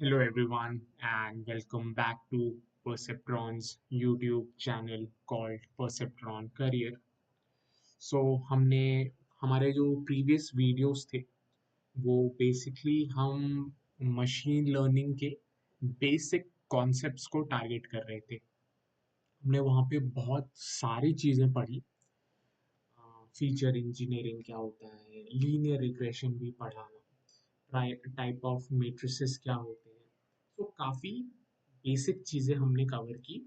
Hello everyone and welcome back to Perceptron's YouTube channel called Perceptron Career. So हमने हमारे जो previous videos थे वो बेसिकली हम मशीन लर्निंग के बेसिक कॉन्सेप्ट्स को टारगेट कर रहे थे। हमने वहाँ पे बहुत सारी चीज़ें पढ़ी। फीचर इंजीनियरिंग क्या होता है, लीनियर रिग्रेशन भी पढ़ा, टाइप ऑफ मेट्रिसेस क्या होते हैं। तो काफ़ी बेसिक चीज़ें हमने कवर की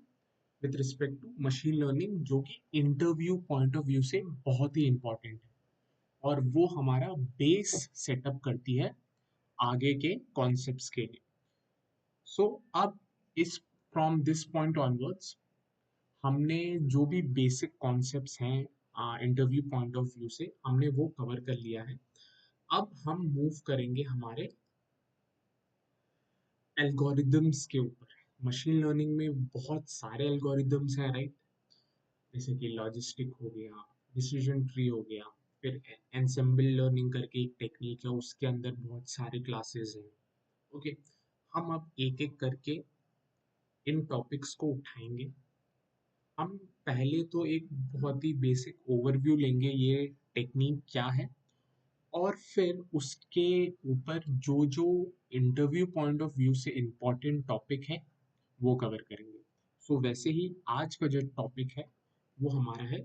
with respect to machine learning, जो कि इंटरव्यू पॉइंट ऑफ व्यू से बहुत ही इम्पोर्टेंट है और वो हमारा बेस सेटअप करती है आगे के कॉन्सेप्ट्स के लिए। सो अब इस फ्रॉम दिस पॉइंट ऑनवर्ड्स हमने जो भी बेसिक कॉन्सेप्ट्स हैं इंटरव्यू पॉइंट ऑफ व्यू से हमने वो कवर कर लिया है। अब हम मूव करेंगे हमारे एल्गोरिदम्स के ऊपर। मशीन लर्निंग में बहुत सारे एल्गोरिदम्स हैं, राइट? जैसे कि लॉजिस्टिक हो गया, डिसीजन ट्री हो गया, फिर एंसेंबल लर्निंग करके एक टेक्निक है, उसके अंदर बहुत सारे क्लासेस हैं। ओके, हम अब एक एक करके इन टॉपिक्स को उठाएंगे। हम पहले तो एक बहुत ही बेसिक ओवरव्यू लेंगे, ये टेक्निक क्या है, और फिर उसके ऊपर जो जो इंटरव्यू पॉइंट ऑफ व्यू से इम्पोर्टेंट टॉपिक है वो कवर करेंगे। सो वैसे ही आज का जो टॉपिक है वो हमारा है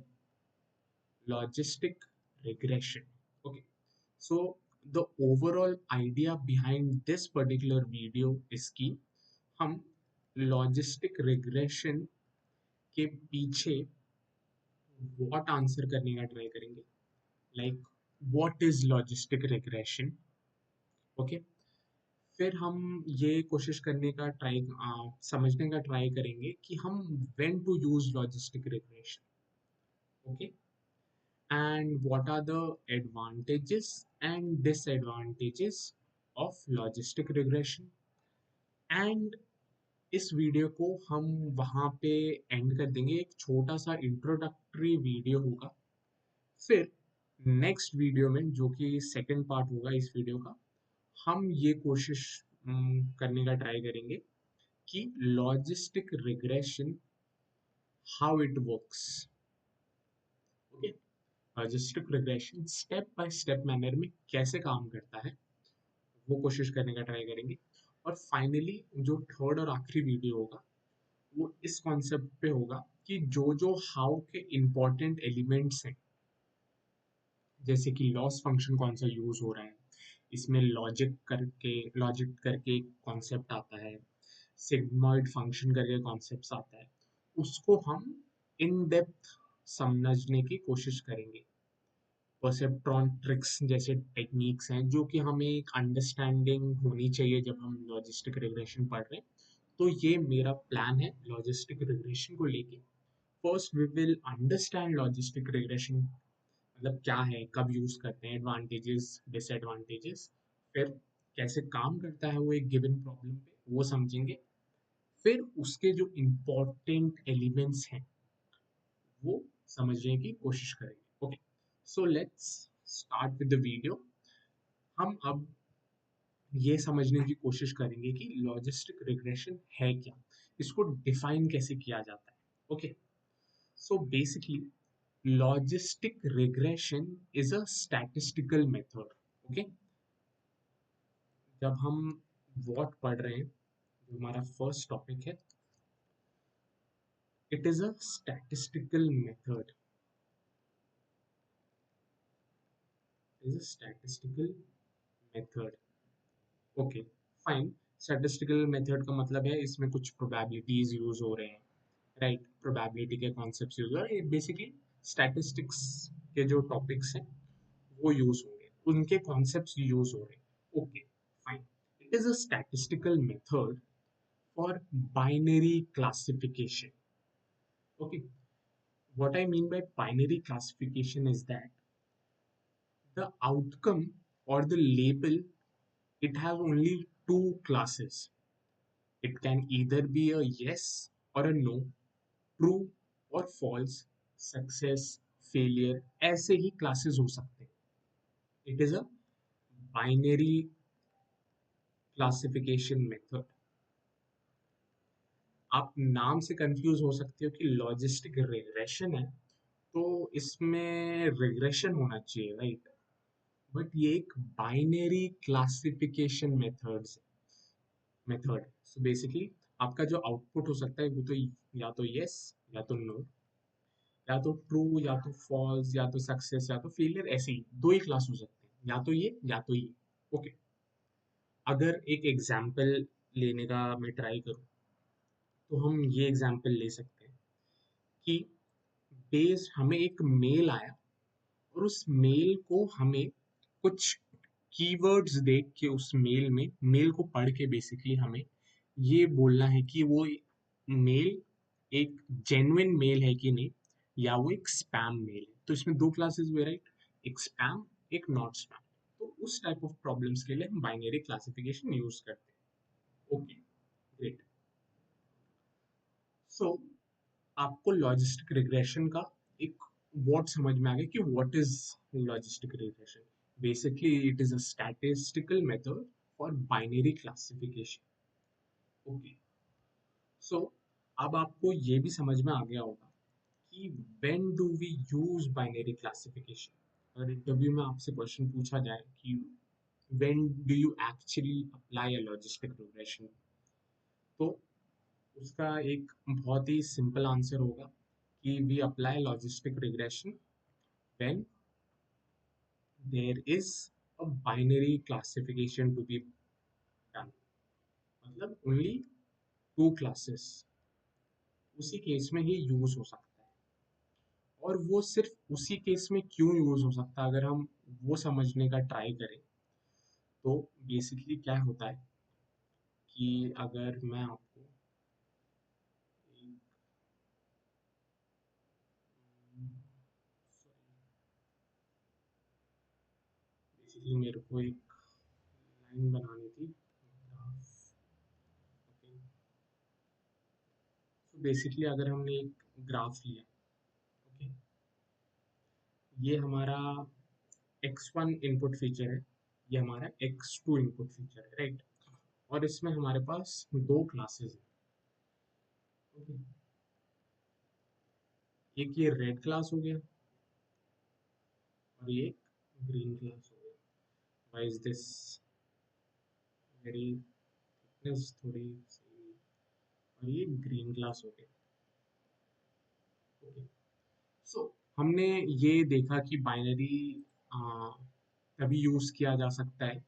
logistic regression. Okay, so the overall idea behind this particular video is कि हम लॉजिस्टिक रिग्रेशन के पीछे व्हाट आंसर करने का ट्राई करेंगे, like what is logistic regression. Okay, फिर हम ये कोशिश करने का समझने का ट्राई करेंगे कि हम when to use logistic regression. Okay, and what are the advantages and disadvantages of logistic regression, and इस वीडियो को हम वहाँ पे एंड कर देंगे। एक छोटा सा इंट्रोडक्टरी वीडियो होगा, फिर नेक्स्ट वीडियो में जो कि सेकंड पार्ट होगा इस वीडियो का, हम ये कोशिश करने का ट्राई करेंगे कि logistic regression how it works. Okay, logistic regression step by step manner में कैसे काम करता है वो कोशिश करने का ट्राई करेंगे। और फाइनली जो थर्ड और आखिरी वीडियो होगा वो इस कॉन्सेप्ट पे होगा कि जो जो हाउ के इम्पोर्टेंट एलिमेंट्स हैं, जैसे कि लॉस फंक्शन कौन सा यूज हो रहा है, इसमें लॉजिक करके एक कॉन्सेप्ट आता है, सिग्मॉइड फंक्शन करके कॉन्सेप्ट आता है, उसको हम इन डेप्थ समझने की कोशिश करेंगे। परसेप्ट्रॉन ट्रिक्स जैसे टेक्निक्स हैं जो कि हमें एक अंडरस्टैंडिंग होनी चाहिए जब हम लॉजिस्टिक रिग्रेशन पढ़ रहे हैं। तो ये मेरा प्लान है लॉजिस्टिक रिग्रेशन को लेके। First we will understand logistic regression मतलब क्या है, कब यूज करते हैं, एडवांटेजेस डिसएडवांटेजेस, फिर कैसे काम करता है वो एक गिवन प्रॉब्लम पे वो समझेंगे, फिर उसके जो इम्पोर्टेंट एलिमेंट्स हैं वो समझने की कोशिश करेंगे। Okay, so let's start with the video. हम अब ये समझने की कोशिश करेंगे कि लॉजिस्टिक रिग्रेशन है क्या, इसको डिफाइन कैसे किया जाता है। Okay, so basically logistic regression is a statistical method. Okay, जब हम व्हाट पढ़ रहे हैं, जो हमारा फर्स्ट टॉपिक है, it is a statistical method, is a statistical method. Okay, fine. Statistical method का मतलब है इसमें कुछ प्रोबेबिलिटीज यूज हो रहे हैं, राइट? प्रोबेबिलिटी के कॉन्सेप्ट्स यूज हो रहे हैं, बेसिकली स्टैटिस्टिक्स के जो टॉपिक्स हैं वो यूज होंगे, उनके कॉन्सेप्ट्स यूज हो रहे हैं। Okay, fine. It is a statistical method for binary classification. Okay, what I mean by binary classification is that the outcome or the label, it has only two classes. It can either be a yes or a no, true or false, success, failure, ऐसे ही classes हो सकते हैं। It is a binary classification method. आप नाम से confuse हो सकते हो कि लॉजिस्टिक रिग्रेशन है, तो इसमें रिग्रेशन होना चाहिए, राइट? बट ये एक binary classification method. So basically आपका जो आउटपुट हो सकता है वो तो या तो यस या तो नो, या तो ट्रू या तो फॉल्स या तो सक्सेस या तो फेलियर, ऐसे ही दो ही क्लास हो सकते हैं, या तो ये या तो ये। ओके, अगर एक एग्जाम्पल लेने का मैं ट्राई करूँ तो हम ये एग्जाम्पल ले सकते हैं कि बेस हमें एक मेल आया और उस मेल को हमें कुछ कीवर्ड्स देख के उस मेल को पढ़ के बेसिकली हमें ये बोलना है कि वो मेल एक जेन्युइन मेल है कि नहीं, या वो एक स्पैम मेल है। तो इसमें दो क्लासेस हुए, राइट? एक स्पैम, एक नॉट स्पैम। तो उस टाइप ऑफ प्रॉब्लम्स के लिए हम बाइनरी क्लासिफिकेशन यूज करते हैं। Okay, great. सो आपको लॉजिस्टिक रिग्रेशन का एक वर्ड समझ में आ गया कि what is logistic regression. Basically it is a statistical method for binary classification. Okay, so अब आपको ये भी समझ में आ गया होगा कि when do we use binary classification. अगर इंटरव्यू में आपसे क्वेश्चन पूछा जाए कि when do you actually apply a logistic regression, तो उसका एक बहुत ही सिंपल आंसर होगा कि we apply logistic regression when there is a binary classification to be done। मतलब only two classes उसी केस में ही यूज हो सकता है। और वो सिर्फ उसी केस में क्यों यूज हो सकता है, अगर हम वो समझने का ट्राई करें तो बेसिकली क्या होता है कि अगर मैं आपको बेसिकली मेरे को एक लाइन बनानी थी। तो बेसिकली अगर हमने एक ग्राफ लिया, ओके, ये हमारा x1 इनपुट फीचर है, ये हमारा x2 इनपुट फीचर है, राइट? और इसमें हमारे पास दो क्लासेस हैं। ओके, एक ये रेड क्लास हो गया और ये ग्रीन क्लास हो गया। Why is this very thickness थोड़ी सी, और ये ग्रीन क्लास हो गया। ओके, सो हमने ये देखा कि बाइनरी तभी यूज किया जा सकता है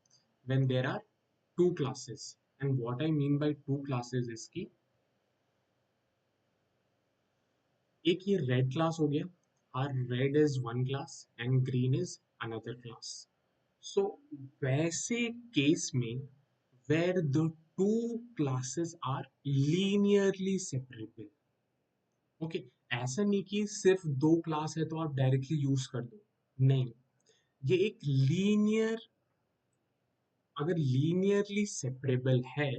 when there are two classes। and what I mean by two classes is कि एक ये रेड क्लास हो गया, और red is one class and green is another class. So वैसे केस में where the two classes are linearly separable. Okay, ऐसा नहीं कि सिर्फ दो क्लास है तो आप डायरेक्टली यूज कर दो, नहीं। ये एक लीनियर, अगर लीनियरली सेपरेबल है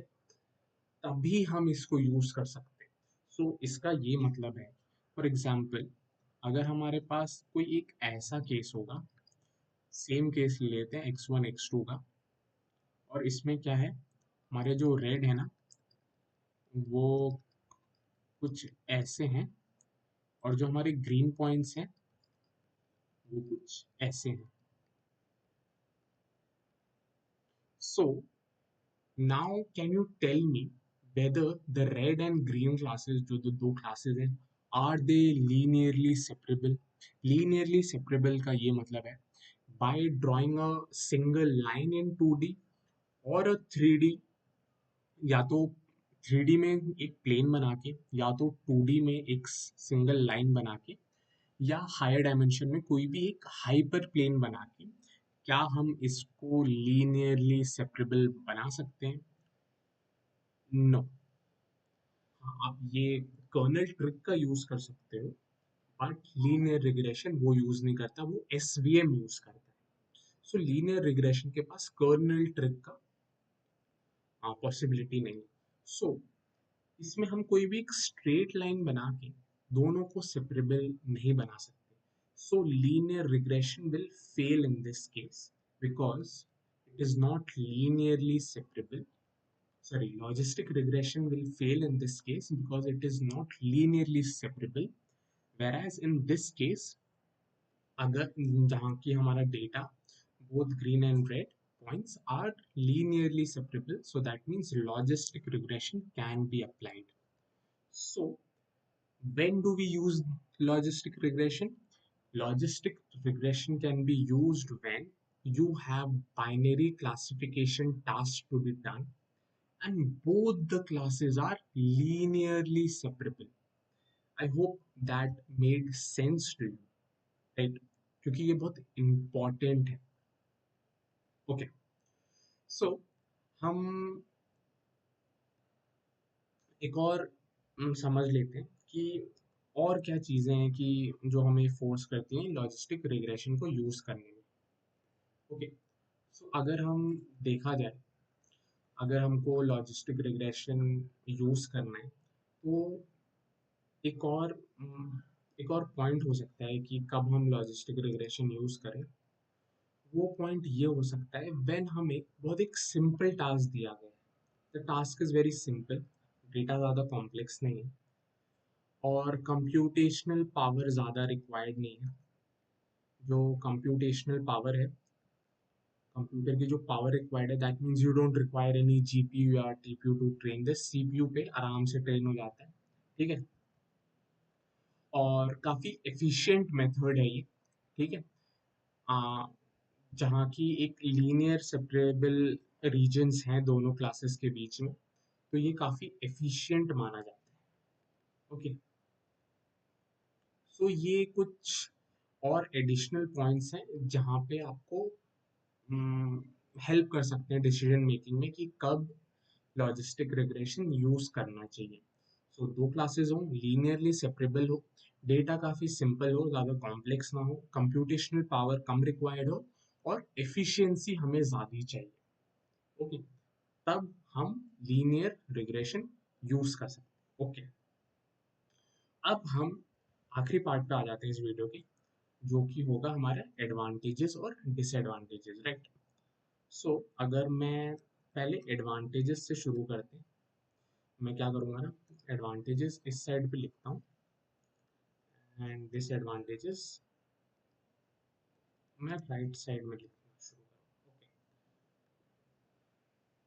तभी हम इसको यूज कर सकते हैं। सो इसका ये मतलब है, फॉर एग्जाम्पल अगर हमारे पास कोई एक ऐसा केस होगा, सेम केस ले लेते हैं x1 x2 का, और इसमें क्या है, हमारे जो रेड है ना वो कुछ ऐसे हैं, और जो हमारे ग्रीन पॉइंट्स हैं वो कुछ ऐसे हैं। So now can you tell me whether the red and green classes, जो दो क्लासेस हैं, are they linearly separable? linearly separable का ये मतलब है by drawing a single line in 2D और a 3D, या तो 3D में एक प्लेन बना के, या तो 2D में एक सिंगल लाइन बना के, या हायर डायमेंशन में कोई भी एक हाइपर प्लेन बना के, क्या हम इसको लीनियरली सेपरेबल बना सकते हैं? नो। आप ये कर्नल ट्रिक का यूज कर सकते हो, बट लीनियर रिग्रेशन वो यूज नहीं करता, वो एसवीएम यूज करता है। सो लीनियर रिग्रेशन के पास कर्नल ट्रिक का पॉसिबिलिटी नहीं। सो इसमें हम कोई भी एक स्ट्रेट लाइन बना के दोनों को सेपरेबल नहीं बना सकते। सो linear regression will fail in this case because it is not linearly separable. sorry, logistic regression will fail in this case because it is not linearly separable. Whereas in this case, अगर जहाँ की हमारा data both green and red points are linearly separable, so that means logistic regression can be applied. So when do we use logistic regression? Logistic regression can be used when you have binary classification tasks to be done and both the classes are linearly separable. I hope that made sense to you, right? क्योंकि ये बहुत important है. Okay, so हम एक और समझ लेते हैं कि और क्या चीज़ें हैं कि जो हमें फोर्स करती हैं लॉजिस्टिक रिग्रेशन को यूज़ करने में. ओके, सो अगर हम देखा जाए, अगर हमको लॉजिस्टिक रिग्रेशन यूज़ करना है तो एक और एक और पॉइंट हो सकता है कि कब हम लॉजिस्टिक रिग्रेशन यूज़ करें. वो पॉइंट ये हो सकता है व्हेन हमें बहुत एक सिंपल टास्क दिया गया है. The task is very simple, data ज़्यादा कॉम्प्लेक्स नहीं है और कंप्यूटेशनल पावर ज़्यादा रिक्वायर्ड नहीं है. जो कंप्यूटेशनल पावर है, कंप्यूटर की जो पावर रिक्वायर्ड है, that means you don't require any GPU या TPU to train this. CPU पे आराम से ट्रेन हो जाता है, ठीक है. और काफ़ी एफिशिएंट मेथड है ये, ठीक है. आ, जहाँ की एक लीनियर सेपरेबल रीजन्स हैं दोनों क्लासेस के बीच में, तो ये काफ़ी एफिशिएंट माना जाता है. ओके, सो ये कुछ और एडिशनल पॉइंट्स हैं जहाँ पे आपको हेल्प कर सकते हैं डिसीजन मेकिंग में कि कब लॉजिस्टिक रिग्रेशन यूज करना चाहिए. सो दो क्लासेस हो, लीनियरली सेपरेबल हो, डेटा काफ़ी सिंपल हो, ज़्यादा कॉम्प्लेक्स ना हो, कंप्यूटेशनल पावर कम रिक्वायर्ड हो और एफिशिएंसी हमें ज़्यादा चाहिए. ओके, तब हम लीनियर रिग्रेशन यूज कर सकते हैं. ओके, अब हम आखिरी पार्ट पे आ जाते हैं इस वीडियो के, जो कि होगा हमारा एडवांटेजेस और डिसएडवांटेजेस, राइट. सो अगर मैं पहले एडवांटेजेस से शुरू करते हैं, मैं क्या करूँगा ना, एडवांटेजेस इस साइड पे लिखता हूँ एंड डिसएडवांटेजेस मैं राइट साइड में लिखना शुरू करूँ. ओके,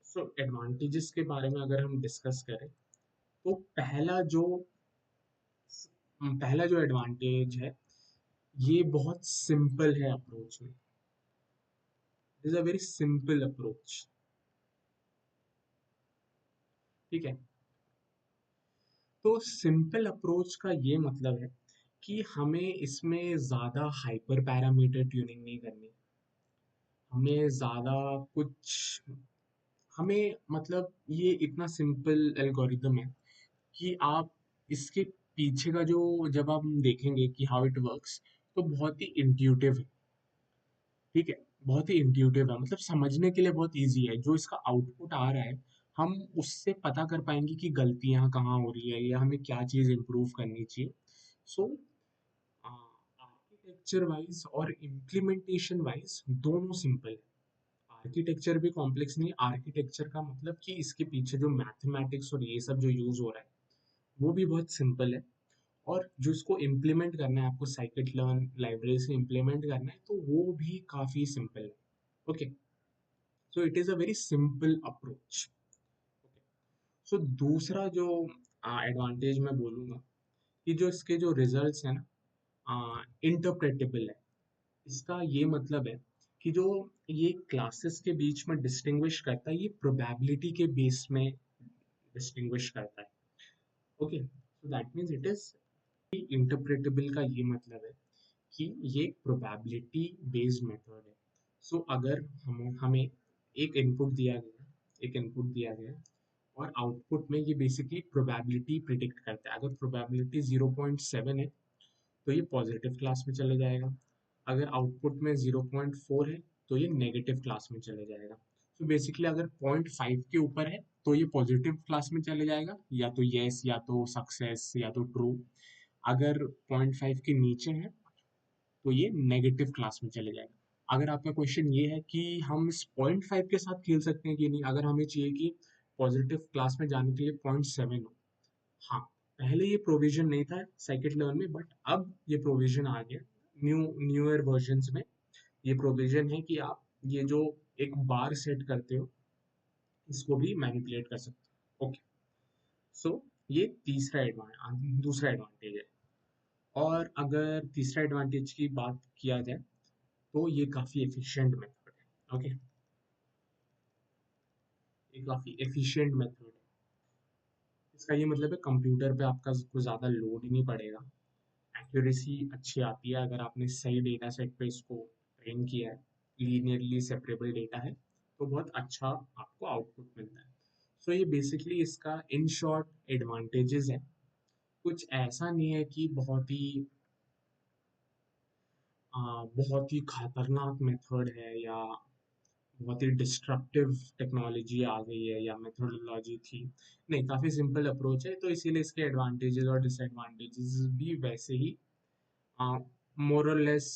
सो एडवांटेजेस के बारे में अगर हम डिस्कस करें तो पहला जो एडवांटेज है, ये बहुत सिंपल है अप्रोच में. Is a very simple approach, ठीक है. तो सिंपल अप्रोच का ये मतलब है कि हमें इसमें ज़्यादा हाइपर पैरामीटर ट्यूनिंग नहीं करनी. हमें ज़्यादा कुछ हमें मतलब ये इतना सिंपल एल्गोरिदम है कि आप इसके पीछे का जो जब आप देखेंगे कि हाउ इट वर्क्स, तो बहुत ही इंट्यूटिव है, ठीक है. बहुत ही इंट्यूटिव है, मतलब समझने के लिए बहुत इजी है. जो इसका आउटपुट आ रहा है, हम उससे पता कर पाएंगे कि गलतियां कहाँ हो रही है या हमें क्या चीज़ इम्प्रूव करनी चाहिए. सो आर्किटेक्चर वाइज और इम्प्लीमेंटेशन वाइज दोनों सिंपल है. आर्किटेक्चर भी कॉम्प्लेक्स नहीं. आर्किटेक्चर का मतलब कि इसके पीछे जो मैथमेटिक्स और ये सब जो यूज हो रहा है वो भी बहुत सिंपल है. और जो इसको इम्प्लीमेंट करना है, आपको साइकिट लर्न लाइब्रेरी से इम्प्लीमेंट करना है, तो वो भी काफ़ी सिंपल है. Okay, so it is a very simple approach. So दूसरा जो एडवांटेज मैं बोलूँगा कि जो इसके जो रिजल्ट्स हैं ना, इंटरप्रेटेबल है. इसका ये मतलब है कि जो ये क्लासेस के बीच में डिस्टिंग्विश करता है, ये प्रोबेबिलिटी के बेस में डिस्टिंग्विश करता है. Okay, so that means it is interpretable का ये मतलब है कि ये प्रोबेबिलिटी बेस्ड मेथड है. सो अगर हमें एक इनपुट दिया गया और आउटपुट में ये बेसिकली प्रोबेबिलिटी प्रिडिक्ट करता है. अगर प्रोबेबिलिटी 0.7 है तो ये पॉजिटिव क्लास में चले जाएगा. अगर आउटपुट में 0.4 है तो ये नेगेटिव क्लास में चले जाएगा. तो बेसिकली अगर 0.5 के ऊपर है तो ये पॉजिटिव क्लास में चले जाएगा, या तो येस या तो सक्सेस या तो ट्रू. अगर 0.5 के नीचे है तो ये नेगेटिव क्लास में चले जाएगा. अगर आपका क्वेश्चन ये है कि हम इस 0.5 के साथ खेल सकते हैं कि नहीं, अगर हमें चाहिए कि पॉजिटिव क्लास में जाने के लिए 0.7 हो। हाँ, पहले ये प्रोविजन नहीं था साइकिट लेवल में, बट अब ये प्रोविजन आ गया न्यूअर वर्जन्स में। ये प्रोविजन है कि आप ये जो एक बार सेट करते हो इसको भी मैनिपुलेट कर सकते हो। ओके, सो ये दूसरा एडवांटेज है। और अगर तीसरा एडवांटेज की बात किया जाए तो ये काफ़ी एफिशिएंट मेथड है। ओके, ये काफ़ी एफिशिएंट मेथड है। इसका ये मतलब है कंप्यूटर पे आपका कुछ ज़्यादा लोड ही नहीं पड़ेगा। एक्यूरेसी अच्छी आती है अगर आपने सही डेटा सेट पे इसको ट्रेन किया है, लीनियरली सेपरेबल डेटा है, तो बहुत अच्छा आपको आउटपुट मिलता है। सो ये बेसिकली इसका इन शॉर्ट एडवांटेजेस है। कुछ ऐसा नहीं है कि बहुत ही खतरनाक मेथड है या बहुत ही डिस्ट्रप्टिव टेक्नोलॉजी आ गई है या मेथोडोलॉजी थी। नहीं, काफ़ी सिंपल अप्रोच है, तो इसीलिए इसके एडवांटेजेस और डिसएडवांटेजेस भी वैसे ही मोर और लेस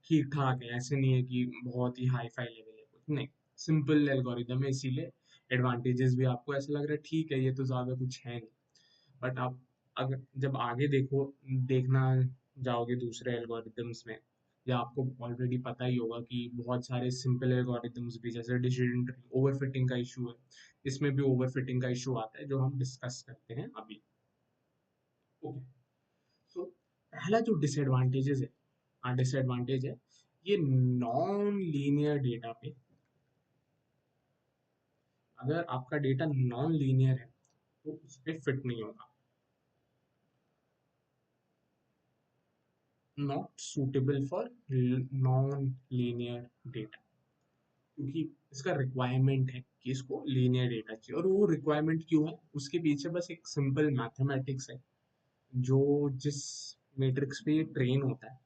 ठीक ठाक है। ऐसे नहीं है कि बहुत ही हाई फाई लेवल है, कुछ नहीं। सिंपल एल्गोरिदम है, इसीलिए एडवांटेजेस भी आपको ऐसा लग रहा है ठीक है, ये तो ज़्यादा कुछ है नहीं। बट आप अगर जब आगे देखना जाओगे दूसरे एल्गोरिदम्स में, या आपको ऑलरेडी पता ही होगा कि बहुत सारे सिंपल एल्गोरिदम्स भी, जैसे डिसीजन ट्री ओवरफिटिंग का इशू है, इसमें भी ओवरफिटिंग का इशू आता है जो हम डिस्कस करते हैं अभी। ओके, सो पहला जो डिसएडवांटेज है, ये नॉन लीनियर डेटा पे, अगर आपका डेटा नॉन लीनियर है तो उस पर फिट नहीं होगा। Not suitable for non linear data, क्योंकि इसका रिक्वायरमेंट है कि इसको लीनियर डेटा चाहिए। और वो रिक्वायरमेंट क्यों है, उसके पीछे बस एक सिंपल मैथमेटिक्स है। जो जिस मैट्रिक्स पे ये ट्रेन होता है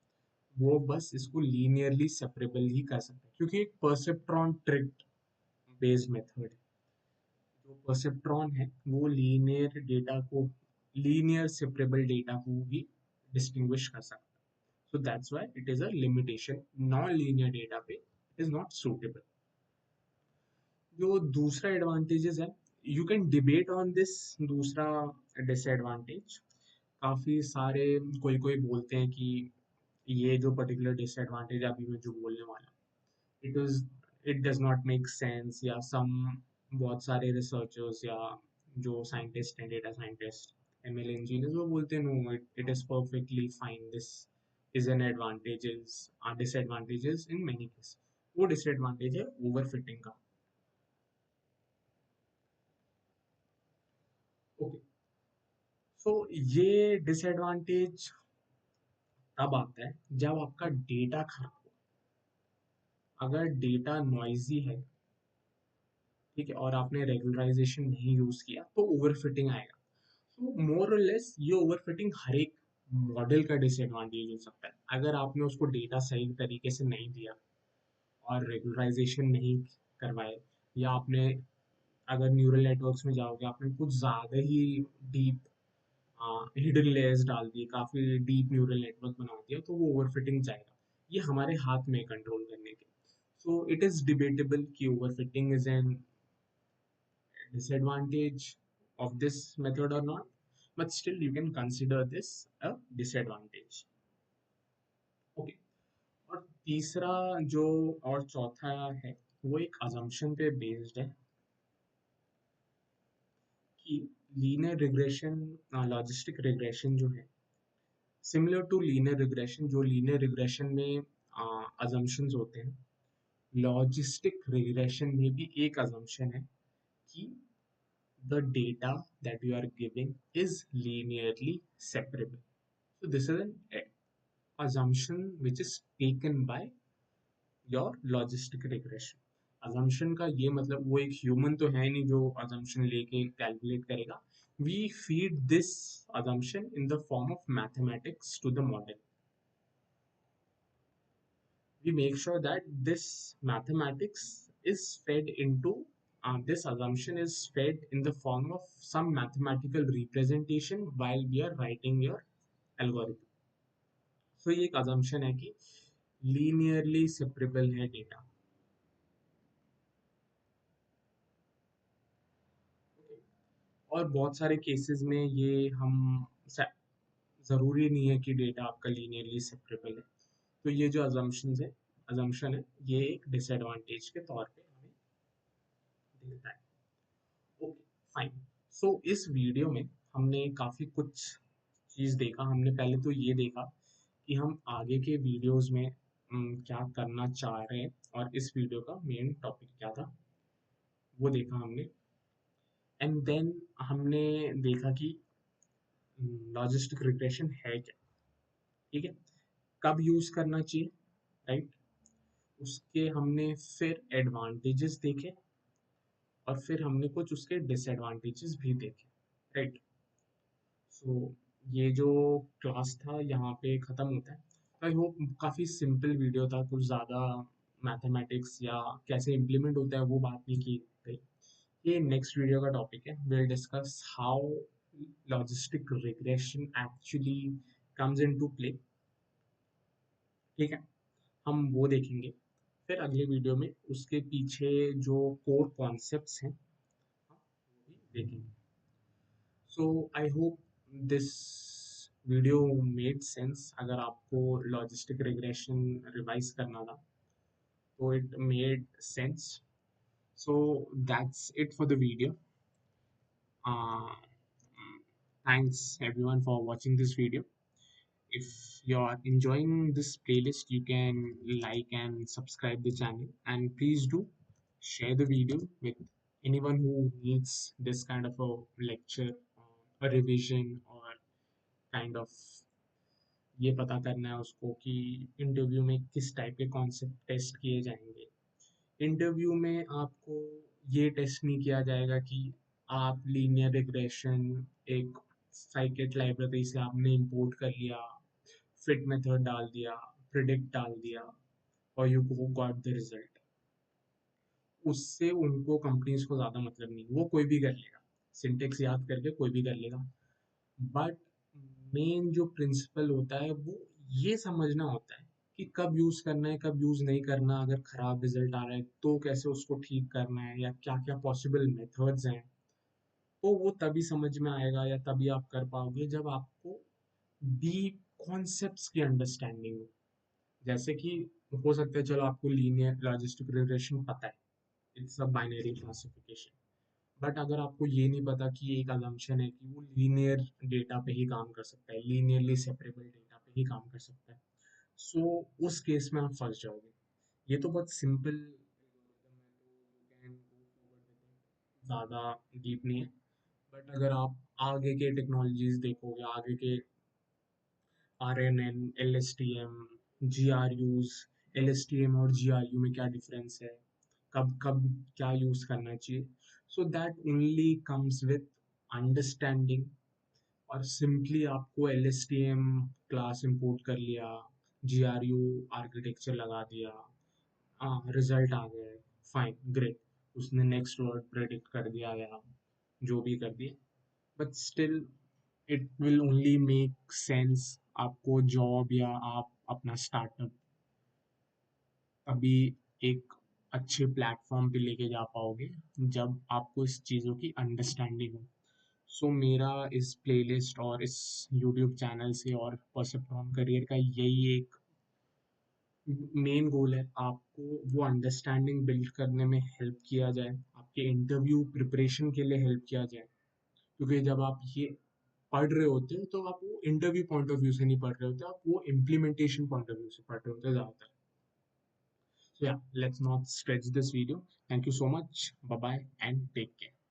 वो बस इसको लीनियरली सेपरेबल ही कर सकता है, क्योंकि एक परसेप्ट्रॉन ट्रिक बेस्ड मेथड है। जो परसेप्ट्रॉन है वो लीनियर सेपरेबल डेटा को भी डिस्टिंग्विश कर सकता है। So that's why it is a limitation, non linear data पे इट इज नॉट सूटेबल। जो दूसरा एडवांटेजेस है, you can debate on this. दूसरा डिसएडवांटेज, काफी सारे कोई कोई बोलते हैं कि ये जो पर्टिकुलर डिसएडवांटेज अभी मैं जो बोलने वाला, it is it does not make sense, या सम बहुत सारे रिसर्चर्स या जो साइंटिस्ट हैं, डेटा साइंटिस्ट, एमएल इंजीनियर्स, वो बोलते हैं no, it is perfectly fine, this is an advantages disadvantages in many case. वो डिसएडवांटेज है ओवरफिटिंग का। ओके, सो ये डिसएडवांटेज तब आता है जब आपका डेटा खराब हो। अगर डेटा नॉइजी है, ठीक है, और आपने रेगुलराइजेशन नहीं यूज किया तो ओवरफिटिंग आएगा। तो मोर और लेस ये ओवरफिटिंग हर एक मॉडल का डिसएडवांटेज हो सकता है। अगर आपने उसको डेटा सही तरीके से नहीं दिया और रेगुलराइजेशन नहीं करवाए, या आपने, अगर न्यूरल नेटवर्क्स में जाओगे, आपने कुछ ज़्यादा ही डीप हिडन लेयर्स डाल दिए, काफ़ी डीप न्यूरल नेटवर्क बना दिया, तो वो ओवरफिटिंग जाएगा। ये हमारे हाथ में कंट्रोल करने के। सो इट इज़ डिबेटेबल कि overfitting is an disadvantage of this method or not, but still you can consider this a disadvantage. Okay, और तीसरा जो और चौथा है वो एक assumption पे based है कि लीनियर रिग्रेशन, लॉजिस्टिक रिग्रेशन जो है, सिमिलर टू लीनियर रिग्रेशन, जो लीनियर रिग्रेशन में assumptions होते हैं, लॉजिस्टिक रिग्रेशन में भी एक assumption है कि the data that you are giving is linearly separable. So this is an assumption which is taken by your logistic regression. assumption का ये मतलब, वो एक ह्यूमन तो है नहीं जो assumption लेके कैलकुलेट करेगा। We feed this assumption in the form of mathematics to the model. We make sure that this mathematics is fed into this assumption is fed in the form of some mathematical representation while we are writing your algorithm. So ये एक assumption है कि linearly separable है data. और बहुत सारे cases में ये हम ज़रूरी नहीं है कि डेटा आपका लीनियरली सेपरेबल है। तो ये जो अजम्पशन है ये एक डिसएडवांटेज के तौर पे हमें देता है। Okay, fine. सो इस वीडियो में हमने काफ़ी कुछ चीज़ देखा। हमने पहले तो ये देखा कि हम आगे के वीडियोस में क्या करना चाह रहे हैं और इस वीडियो का मेन टॉपिक क्या था वो देखा हमने। एंड देन हमने देखा कि लॉजिस्टिक रिग्रेशन है क्या, ठीक है, कब यूज़ करना चाहिए, राइट। उसके हमने फिर एडवांटेजेस देखे और फिर हमने कुछ उसके डिसएडवांटेजेस भी देखे, राइट। सो ये जो क्लास था यहाँ पे ख़त्म होता है। आई होप काफ़ी सिंपल वीडियो था, कुछ ज़्यादा मैथमेटिक्स या कैसे इम्प्लीमेंट होता है वो बात नहीं की गई। ये नेक्स्ट वीडियो का टॉपिक है। Will discuss how logistic regression actually comes into play, ठीक है, हम वो देखेंगे। फिर अगले वीडियो में उसके पीछे जो कोर कॉन्सेप्ट्स हैं हम वो भी देखेंगे। So I hope this video made sense. अगर आपको लॉजिस्टिक रिग्रेशन रिवाइज करना था तो it made sense. So that's it for the video. Thanks everyone for watching this video. If you are enjoying this playlist, you can like and subscribe the channel, and please do share the video with anyone who needs this kind of a lecture, a revision, or kind of ये पता करना है उसको कि interview में किस type के concept test किए जाएंगे। इंटरव्यू में आपको ये टेस्ट नहीं किया जाएगा कि आप लीनियर रिग्रेशन एक साइकिट लाइब्रेरी से आपने इंपोर्ट कर लिया, फिट मेथड डाल दिया, प्रिडिक्ट डाल दिया और यू गॉट द रिजल्ट। उससे उनको कंपनीज को ज़्यादा मतलब नहीं, वो कोई भी कर लेगा, सिंटेक्स याद करके कोई भी कर लेगा। बट मेन जो प्रिंसिपल होता है वो ये समझना होता है कि कब यूज़ करना है, कब यूज़ नहीं करना, अगर ख़राब रिजल्ट आ रहा है तो कैसे उसको ठीक करना है या क्या क्या पॉसिबल मेथड्स हैं। तो वो तभी समझ में आएगा या तभी आप कर पाओगे जब आपको डीप कॉन्सेप्ट्स की अंडरस्टैंडिंग हो। जैसे कि हो सकता है चलो आपको लीनियर लॉजिस्टिक रिग्रेशन पता है, it's a binary classification. But अगर आपको ये नहीं पता कि एक अजम्पशन है कि वो लीनियर डेटा पे ही काम कर सकता है, लीनियरली सेपरेबल डेटा पे ही काम कर सकता है, सो उस केस में आप फंस जाओगे। ये तो बहुत सिंपल ज़्यादा डीप नहीं है। बट अगर आप आगे के टेक्नोलॉजीज देखोगे, आगे के RNN, LSTM, GRUs, LSTM और GRU में क्या डिफरेंस है, कब कब क्या यूज़ करना चाहिए, so that only comes with understanding. और सिंपली आपको LSTM क्लास इंपोर्ट कर लिया, GRU आर्किटेक्चर लगा दिया, हाँ रिजल्ट आ गया, फाइन ग्रेट, उसने नेक्स्ट वर्ड प्रेडिक्ट कर दिया या जो भी कर दिया, but still it will only make sense आपको जॉब या आप अपना स्टार्टअप अभी एक अच्छे प्लेटफॉर्म पे लेके जा पाओगे जब आपको इस चीज़ों की अंडरस्टैंडिंग हो। सो मेरा इस प्लेलिस्ट और इस यूट्यूब चैनल से और परसेप्ट्रॉन करियर का यही एक मेन गोल है, आपको वो अंडरस्टैंडिंग बिल्ड करने में हेल्प किया जाए, आपके इंटरव्यू प्रिपरेशन के लिए हेल्प किया जाए। क्योंकि जब आप ये पढ़ रहे होते हो तो आप वो इंटरव्यू पॉइंट ऑफ व्यू से नहीं पढ़ रहे होते, आप वो इम्प्लीमेंटेशन पॉइंट ऑफ व्यू से पढ़ रहे होते ज़्यादातर। So yeah, let's not stretch this video. Thank you so much. Bye bye and take care.